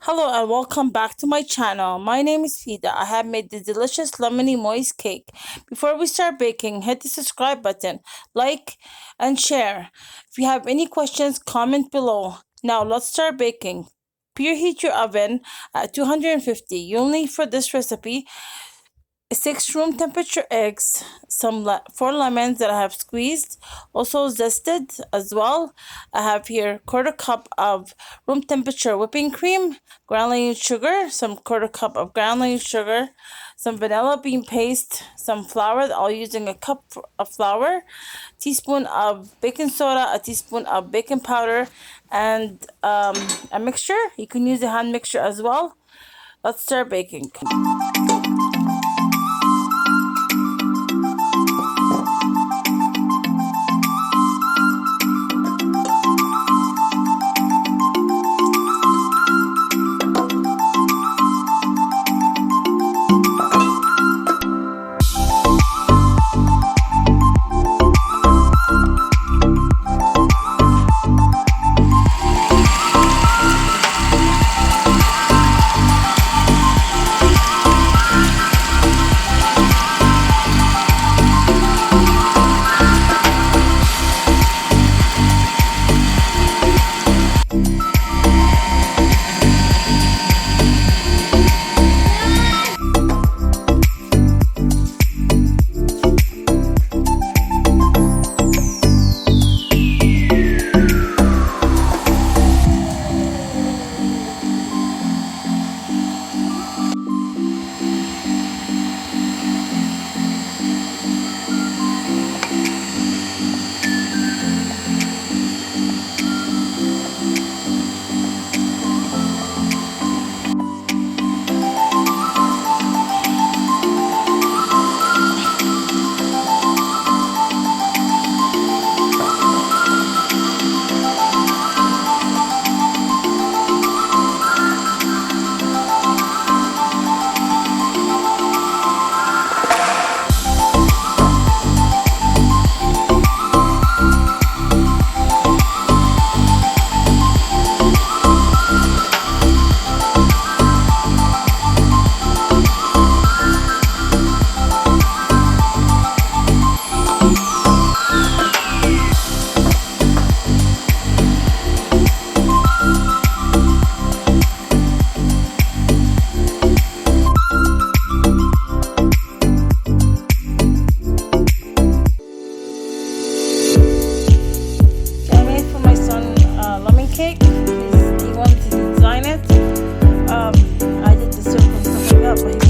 Hello and welcome back to my channel. My name is Fida. I have made the delicious lemony moist cake. Before we start baking, hit the subscribe button, like and share. If you have any questions, comment below. Now let's start baking. Preheat your oven at 250. You'll need for this recipe 6 room temperature eggs, four lemons that I have squeezed, also zested as well. I have here quarter cup of room temperature whipping cream, granulated sugar, some quarter cup of granulated sugar, some vanilla bean paste, some flour. All using a cup of flour, teaspoon of baking soda, a teaspoon of baking powder, and a mixture. You can use a hand mixture as well. Let's start baking. Cake. He wanted to design it. I did the circle and stuff like that, but